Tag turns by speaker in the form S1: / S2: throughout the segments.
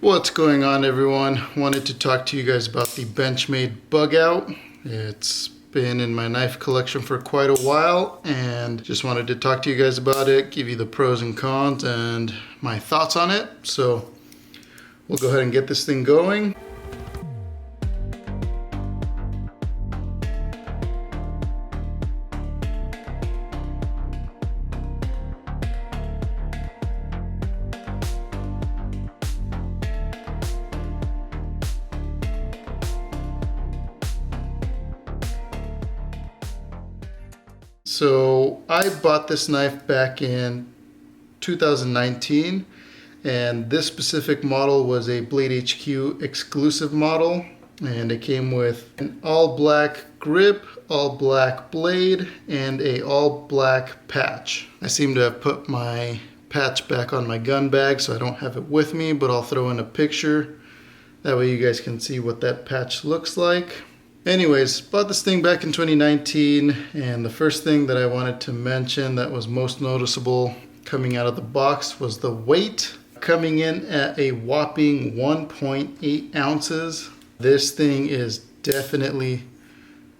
S1: What's going on, everyone? Wanted to talk to you guys about the Benchmade Bugout. It's been in my knife collection for quite a while and just wanted to talk to you guys about it, give you the pros and cons and my thoughts on it. So we'll go ahead and get this thing going. So I bought this knife back in 2019, and this specific model was a Blade HQ exclusive model, and it came with an all black grip, all black blade, and a all black patch. I seem to have put my patch back on my gun bag, so I don't have it with me, but I'll throw in a picture. That way you guys can see what that patch looks like. Anyways, bought this thing back in 2019, and the first thing that I wanted to mention that was most noticeable coming out of the box was the weight. Coming in at a whopping 1.8 ounces. This thing is definitely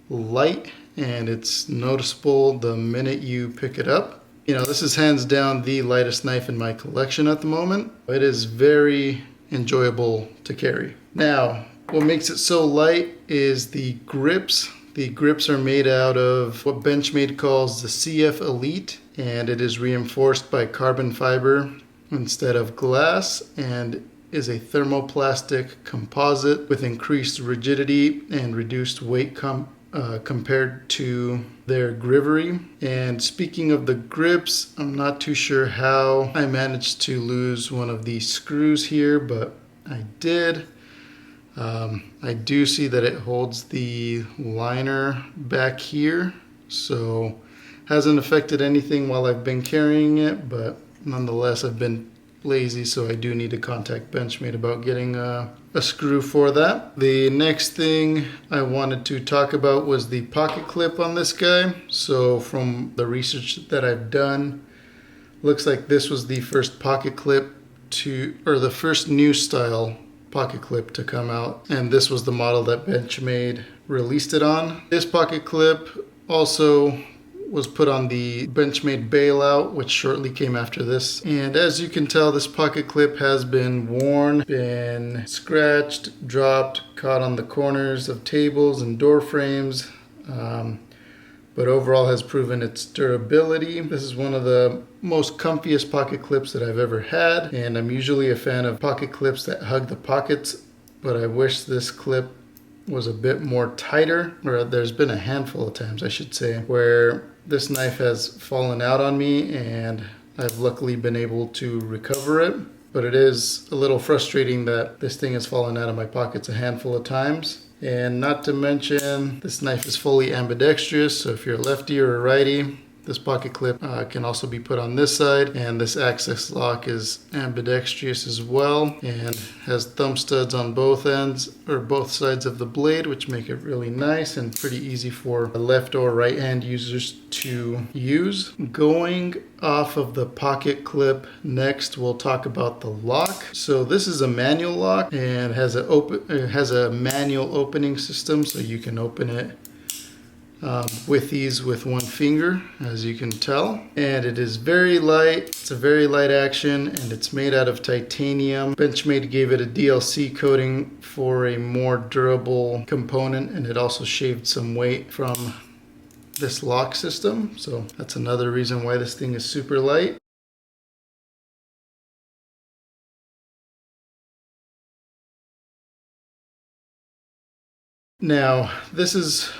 S1: light, and it's noticeable the minute you pick it up. You know, this is hands down the lightest knife in my collection at the moment. It is very enjoyable to carry. Now, what makes it so light is the grips. The grips are made out of what Benchmade calls the CF Elite, and it is reinforced by carbon fiber instead of glass, and is a thermoplastic composite with increased rigidity and reduced weight compared to their Grivery. And speaking of the grips, I'm not too sure how I managed to lose one of these screws here, but I did. I do see that it holds the liner back here, so hasn't affected anything while I've been carrying it, but nonetheless I've been lazy, so I do need to contact Benchmade about getting a screw for that. The next thing I wanted to talk about was the pocket clip on this guy. So from the research that I've done, looks like this was the first pocket clip or the first new style pocket clip to come out, and this was the model that Benchmade released it on. This pocket clip also was put on the Benchmade Bailout, which shortly came after this. And as you can tell, this pocket clip has been worn, been scratched, dropped, caught on the corners of tables and door frames, but overall has proven its durability. This is one of the most comfiest pocket clips that I've ever had, and I'm usually a fan of pocket clips that hug the pockets, but I wish this clip was a bit more tighter, or there's been a handful of times, I should say, where this knife has fallen out on me, and I've luckily been able to recover it. But it is a little frustrating that this thing has fallen out of my pockets a handful of times. And not to mention, this knife is fully ambidextrous, so if you're a lefty or a righty, this pocket clip can also be put on this side, and this access lock is ambidextrous as well and has thumb studs on both ends or both sides of the blade, which make it really nice and pretty easy for left or right hand users to use. Going off of the pocket clip, next we'll talk about the lock. So this is a manual lock and has a manual opening system, so you can open it with ease with one finger, as you can tell. And it is very light. It's a very light action, and it's made out of titanium. Benchmade gave it a DLC coating for a more durable component, and it also shaved some weight from this lock system. So that's another reason why this thing is super light. Now, this is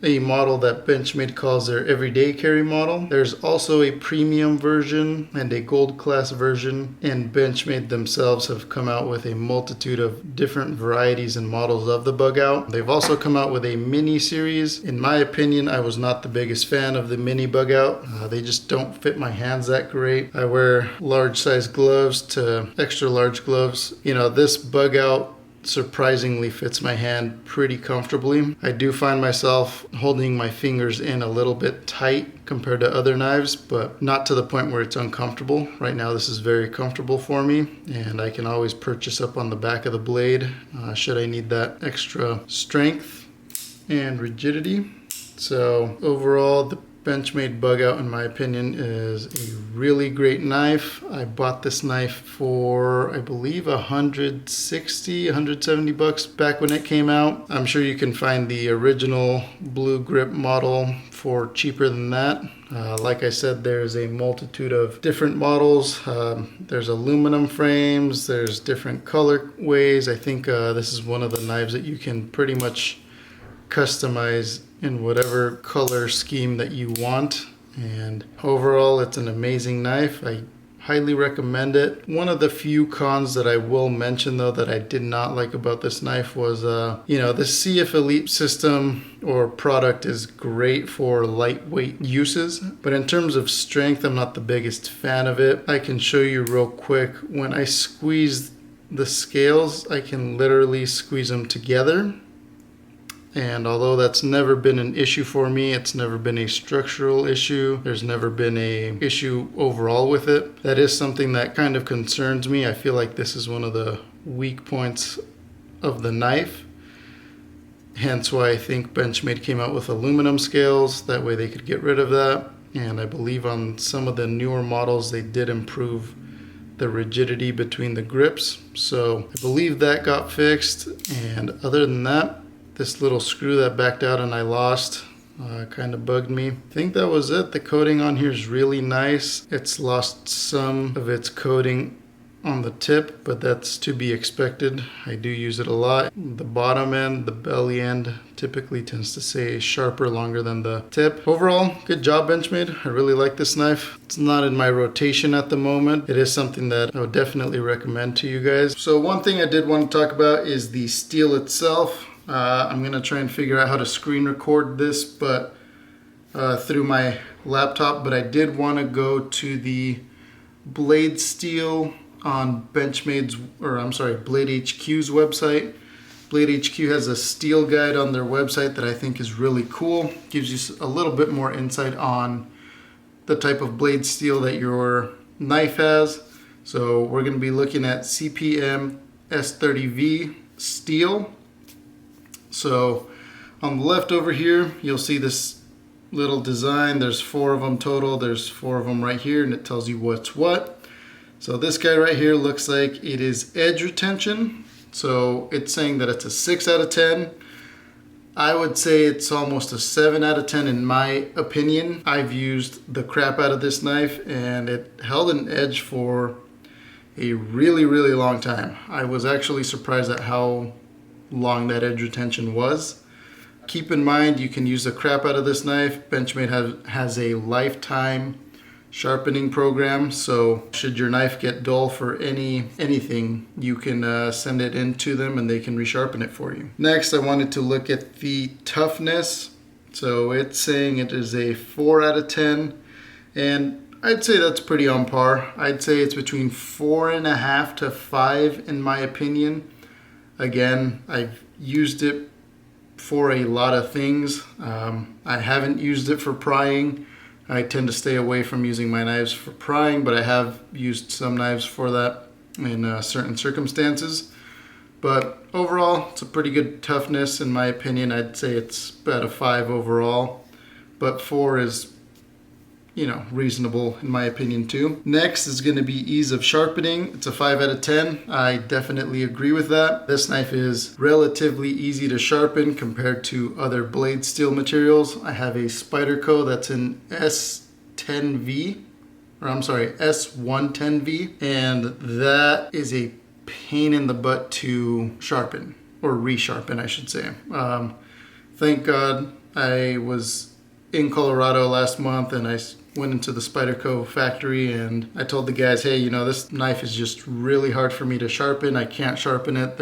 S1: a model that Benchmade calls their everyday carry model. There's also a premium version and a gold class version, and Benchmade themselves have come out with a multitude of different varieties and models of the Bugout. They've also come out with a mini series. In my opinion, I was not the biggest fan of the mini Bugout. They just don't fit my hands that great. I wear large size gloves to extra large gloves. You know, this Bugout surprisingly fits my hand pretty comfortably. I do find myself holding my fingers in a little bit tight compared to other knives, but not to the point where it's uncomfortable. Right now this is very comfortable for me, and I can always purchase up on the back of the blade should I need that extra strength and rigidity. So overall, the Benchmade Bugout, in my opinion, is a really great knife. I bought this knife for, I believe, 160, 170 bucks back when it came out. I'm sure you can find the original blue grip model for cheaper than that. Like I said, there's a multitude of different models. There's aluminum frames, there's different color ways. I think this is one of the knives that you can pretty much customize in whatever color scheme that you want. And overall, it's an amazing knife. I highly recommend it. One of the few cons that I will mention though that I did not like about this knife was the CF Elite system or product is great for lightweight uses, but in terms of strength, I'm not the biggest fan of it. I can show you real quick. When I squeeze the scales, I can literally squeeze them together. And although that's never been an issue for me, it's never been a structural issue, there's never been a issue overall with it. That is something that kind of concerns me. I feel like this is one of the weak points of the knife. Hence why I think Benchmade came out with aluminum scales. That way they could get rid of that. And I believe on some of the newer models they did improve the rigidity between the grips. So I believe that got fixed. And other than that, this little screw that backed out and I lost kind of bugged me. I think that was it. The coating on here is really nice. It's lost some of its coating on the tip, but that's to be expected. I do use it a lot. The bottom end, the belly end, typically tends to stay sharper longer than the tip. Overall, good job, Benchmade. I really like this knife. It's not in my rotation at the moment. It is something that I would definitely recommend to you guys. So one thing I did want to talk about is the steel itself. I'm going to try and figure out how to screen record this through my laptop, but I did want to go to the blade steel on Blade HQ's website. Blade HQ has a steel guide on their website that I think is really cool. Gives you a little bit more insight on the type of blade steel that your knife has. So we're going to be looking at CPM S30V steel. So on the left over here, you'll see this little design. There's 4 of them total. There's 4 of them right here, and it tells you what's what. So this guy right here looks like it is edge retention. So it's saying that it's a 6 out of 10. I would say it's almost a 7 out of 10 in my opinion. I've used the crap out of this knife, and it held an edge for a really, really long time. I was actually surprised at how long that edge retention was. Keep in mind, you can use the crap out of this knife. Benchmade has a lifetime sharpening program, so should your knife get dull for anything, you can send it in to them and they can resharpen it for you. Next, I wanted to look at the toughness. So it's saying it is a 4 out of 10, and I'd say that's pretty on par. I'd say it's between 4.5 to 5 in my opinion. Again, I've used it for a lot of things. I haven't used it for prying. I tend to stay away from using my knives for prying, but I have used some knives for that in certain circumstances. But overall, it's a pretty good toughness in my opinion. I'd say it's about a 5 overall, but 4 is, reasonable in my opinion too. Next is going to be ease of sharpening. It's a 5 out of 10. I definitely agree with that. This knife is relatively easy to sharpen compared to other blade steel materials. I have a Spyderco that's an S110V, and that is a pain in the butt to sharpen, or resharpen I should say. Thank God I was in Colorado last month and I went into the Spyderco factory and I told the guys, hey, this knife is just really hard for me to sharpen. I can't sharpen it.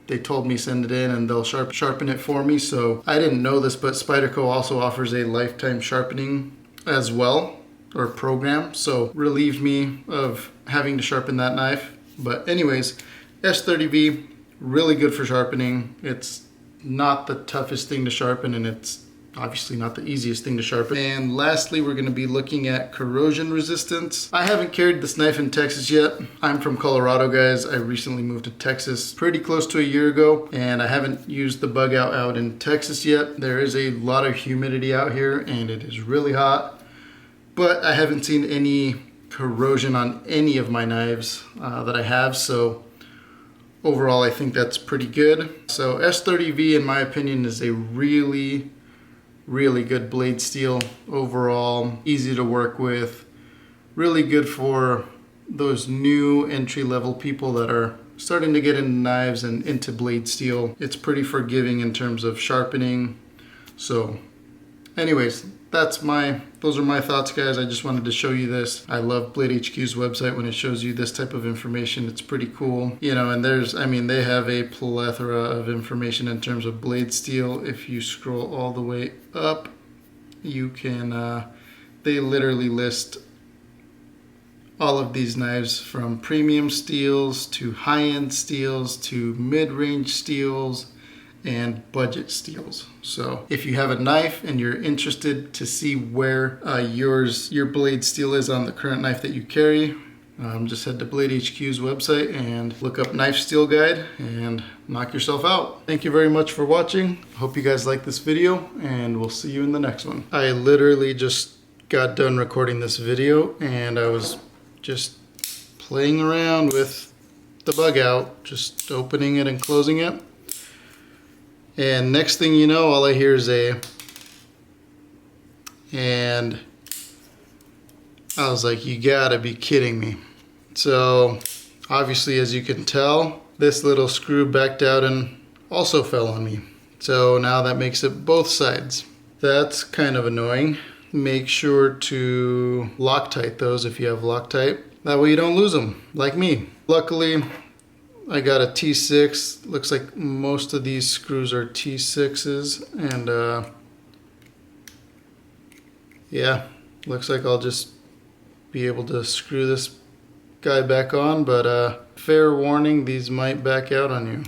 S1: They told me send it in and they'll sharpen it for me. So I didn't know this, but Spyderco also offers a lifetime sharpening as well, or program. So relieved me of having to sharpen that knife. But anyways, S30V, really good for sharpening. It's not the toughest thing to sharpen, and it's obviously not the easiest thing to sharpen. And lastly, we're going to be looking at corrosion resistance. I haven't carried this knife in Texas yet. I'm from Colorado, guys. I recently moved to Texas pretty close to a year ago, and I haven't used the Bugout out in Texas yet. There is a lot of humidity out here, and it is really hot, but I haven't seen any corrosion on any of my knives that I have, so overall I think that's pretty good. So S30V, in my opinion, is a really good blade steel overall, easy to work with, really good for those new entry-level people that are starting to get into knives and into blade steel. It's pretty forgiving in terms of sharpening. So anyways, those are my thoughts, guys. I just wanted to show you this. I love Blade HQ's website when it shows you this type of information. It's pretty cool. You know, and they have a plethora of information in terms of blade steel. If you scroll all the way up, you can, they literally list all of these knives, from premium steels to high-end steels to mid-range steels and budget steels. So if you have a knife and you're interested to see where your blade steel is on the current knife that you carry, just head to Blade HQ's website and look up knife steel guide and knock yourself out. Thank you very much for watching. Hope you guys like this video, and we'll see you in the next one. I literally just got done recording this video, and I was just playing around with the Bugout, just opening it and closing it. And next thing you know, all I hear is and I was like, you gotta be kidding me. So obviously, as you can tell, this little screw backed out and also fell on me. So now that makes it both sides. That's kind of annoying. Make sure to Loctite those if you have Loctite. That way you don't lose them, like me. Luckily, I got a T6. Looks like most of these screws are T6s, and yeah, looks like I'll just be able to screw this guy back on, but fair warning, these might back out on you.